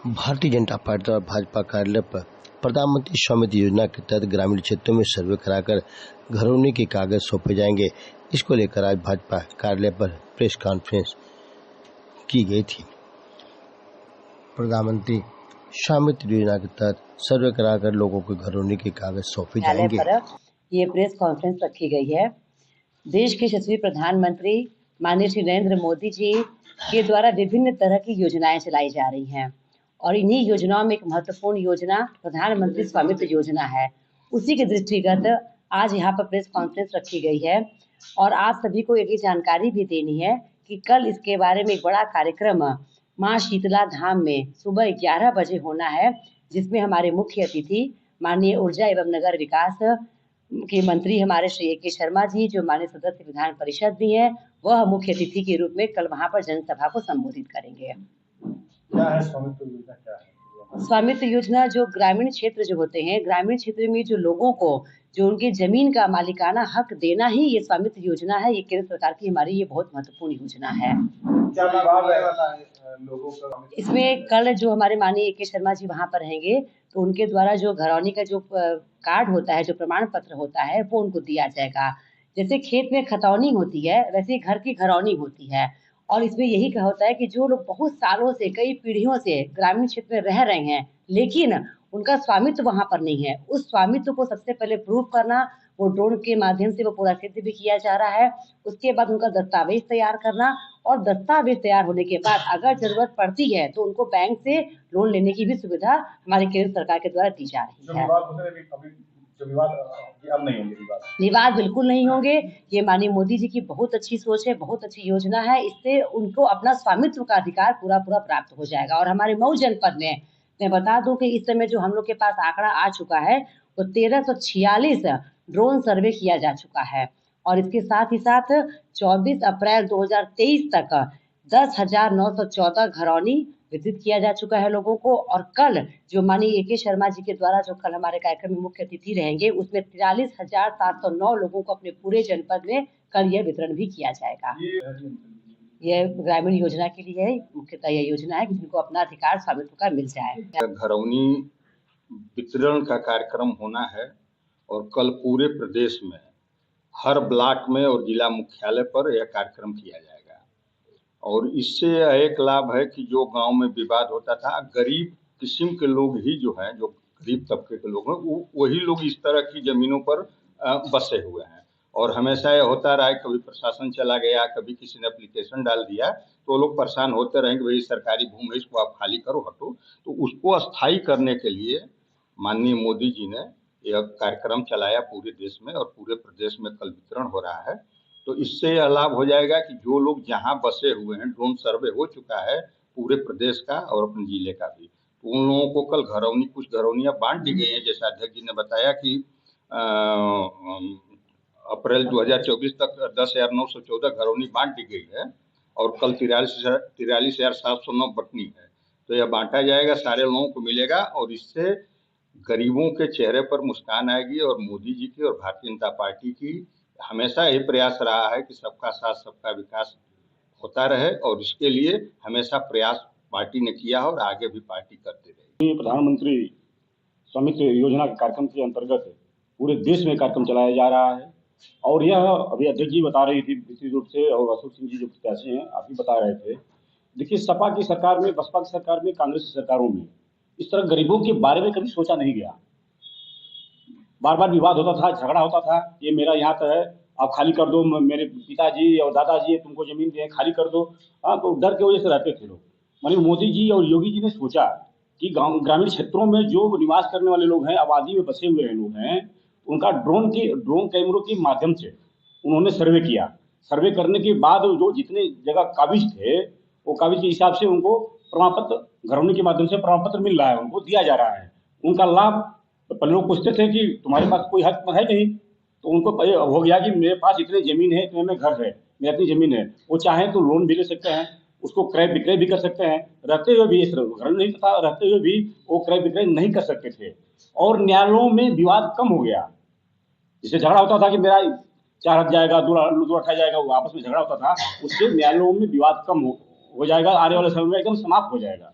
Bharatiya Janata party और भाजपा कार्यालय पर प्रधानमंत्री स्वामित्व योजना के तहत ग्रामीण क्षेत्रों में सर्वे कराकर घरौनी के कागज सौंपे जाएंगे। इसको लेकर आज भाजपा कार्यालय पर प्रेस कॉन्फ्रेंस की गई थी। प्रधानमंत्री स्वामित्व योजना के तहत सर्वे कराकर लोगों को घरौनी के कागज सौंपे जाएंगे। ये प्रेस कॉन्फ्रेंस रखी गई है। देश के यशस्वी प्रधानमंत्री माननीय श्री नरेंद्र मोदी जी के द्वारा विभिन्न तरह की योजनाएं चलाई जा रही हैं और इन्हीं योजनाओं में एक महत्वपूर्ण योजना प्रधानमंत्री स्वामित्व योजना है। उसी के दृष्टिगत आज यहाँ पर प्रेस कॉन्फ्रेंस रखी गई है और आप सभी को एक जानकारी भी देनी है कि कल इसके बारे में एक बड़ा कार्यक्रम माँ शीतला धाम में सुबह 11 बजे होना है, जिसमें हमारे मुख्य अतिथि माननीय ऊर्जा एवं नगर विकास के मंत्री हमारे श्री ए.के. शर्मा जी, जो माननीय सदस्य विधान परिषद भी हैं, वह मुख्य अतिथि के रूप में कल वहां पर जनसभा को संबोधित करेंगे। क्या है स्वामित्व योजना? क्या है स्वामित्व योजना? जो ग्रामीण क्षेत्र जो होते हैं, ग्रामीण क्षेत्र में जो लोगों को जो उनकी जमीन का मालिकाना हक देना ही ये स्वामित्व योजना है। ये केंद्र सरकार की हमारी ये बहुत महत्वपूर्ण योजना है। क्या लाभ है लोगों का इसमें? कल जो हमारे माननीय ए.के. शर्मा जी वहां पर रहेंगे तो उनके द्वारा जो घरौनी का जो कार्ड होता है, जो प्रमाण पत्र होता है, वो उनको दिया जाएगा। जैसे खेत में खतौनी होती है, वैसे घर की घरौनी होती है। और इसमें यही कहा होता है कि जो लोग बहुत सालों से, कई पीढ़ियों से ग्रामीण क्षेत्र में रह रहे हैं लेकिन उनका स्वामित्व वहां पर नहीं है, उस स्वामित्व को सबसे पहले प्रूव करना, वो ड्रोन के माध्यम से वो पूरा सिद्ध भी किया जा रहा है। उसके बाद उनका दस्तावेज तैयार करना और दस्तावेज तैयार होने के बाद अगर जरूरत पड़ती है तो उनको बैंक से लोन लेने की भी सुविधा हमारी केंद्र सरकार के द्वारा दी जा रही है। विवाद बिल्कुल नहीं होंगे। ये माननीय मोदी जी की बहुत अच्छी सोच है, बहुत अच्छी योजना है। इससे उनको अपना स्वामित्व का अधिकार पूरा प्राप्त हो जाएगा। और हमारे मऊ जनपद में मैं बता दूं कि इस समय जो हम लोग के पास आंकड़ा आ चुका है वो 1346 ड्रोन सर्वे किया जा चुका है और इसके साथ ही साथ 24 अप्रैल 2023 तक 10,914 घरौनी वितरित किया जा चुका है लोगों को। और कल जो माननीय ए.के. शर्मा जी के द्वारा जो कल हमारे कार्यक्रम में मुख्य अतिथि रहेंगे, उसमें 43,709 लोगों को अपने पूरे जनपद में कल यह वितरण भी किया जाएगा। ये ग्रामीण योजना के लिए है, मुख्यतः यह योजना है कि जिनको अपना अधिकार स्वामित्व का मिल जाए। घरौनी वितरण का कार्यक्रम होना है और कल पूरे प्रदेश में हर ब्लॉक में और जिला मुख्यालय पर यह कार्यक्रम किया जाएगा। और इससे एक लाभ है कि जो गांव में विवाद होता था, गरीब किस्म के लोग ही जो हैं, जो गरीब तबके के लोग हैं, वही लोग इस तरह की जमीनों पर बसे हुए हैं। और हमेशा यह होता रहा है, कभी प्रशासन चला गया, कभी किसी ने एप्लीकेशन डाल दिया तो लोग परेशान होते रहेंगे, भाई सरकारी भूमि है, इसको आप खाली करो, हटो। तो उसको अस्थायी करने के लिए माननीय मोदी जी ने यह कार्यक्रम चलाया पूरे देश में और पूरे प्रदेश में कल वितरण हो रहा है। तो इससे यह लाभ हो जाएगा कि जो लोग जहां बसे हुए हैं, ड्रोन सर्वे हो चुका है पूरे प्रदेश का और अपने जिले का भी, तो उन लोगों को कल घरौनी, कुछ घरौनियां बांट दी गई हैं। जैसा अध्यक्ष जी ने बताया कि अप्रैल 2024 तक 10,914 घरौनी बांट दी गई है और कल 43,709 बटनी है। तो यह बांटा जाएगा, सारे लोगों को मिलेगा और इससे गरीबों के चेहरे पर मुस्कान आएगी। और मोदी जी की और भारतीय जनता पार्टी की हमेशा यही प्रयास रहा है कि सबका साथ सबका विकास होता रहे और इसके लिए हमेशा प्रयास पार्टी ने किया और आगे भी पार्टी करती रहेगी। प्रधानमंत्री स्वामित्व योजना के कार्यक्रम के अंतर्गत पूरे देश में कार्यक्रम चलाया जा रहा है और यह अभी अध्यक्ष जी बता रही थी विशेष रूप से, और अशोक सिंह जी जो प्रत्याशी हैं आप भी बता रहे थे। देखिए, सपा की सरकार में, बसपा की सरकार में, कांग्रेस की सरकारों में इस तरह गरीबों के बारे में कभी सोचा नहीं गया। बार बार विवाद होता था, झगड़ा होता था, ये मेरा यहाँ तो है, आप खाली कर दो, मेरे पिताजी और दादाजी तुमको जमीन दे, खाली कर दो। हाँ, तो डर के वजह से रहते थे लोग। माननीय मोदी जी और योगी जी ने सोचा कि गाँव ग्रामीण क्षेत्रों में जो निवास करने वाले लोग हैं, आबादी में बसे हुए लोग हैं, उनका ड्रोन कैमरों के माध्यम से उन्होंने सर्वे किया। सर्वे करने के बाद जो जितने जगह काबिज थे, वो काबिज के हिसाब से उनको प्रमाण पत्र घरौनी के माध्यम से प्रमाण पत्र मिल रहा है, उनको दिया जा रहा है। उनका लाभ, तो लोग पूछते थे कि तुम्हारे पास कोई हक है नहीं, तो उनको हो गया कि मेरे पास इतनी जमीन है, इतने में घर है, मेरी इतनी जमीन है। वो चाहें तो लोन भी ले सकते हैं, उसको क्रय विक्रय भी कर सकते हैं। रहते हुए भी, घर नहीं था, रहते हुए भी वो क्रय विक्रय नहीं कर सकते थे। और न्यायालयों में विवाद कम हो गया। जिससे झगड़ा होता था कि मेरा 4 हक जाएगा, 2 रखा जाएगा, वो आपस में झगड़ा होता था, उससे न्यायालयों में विवाद कम हो जाएगा। आने वाले समय में एकदम समाप्त हो जाएगा।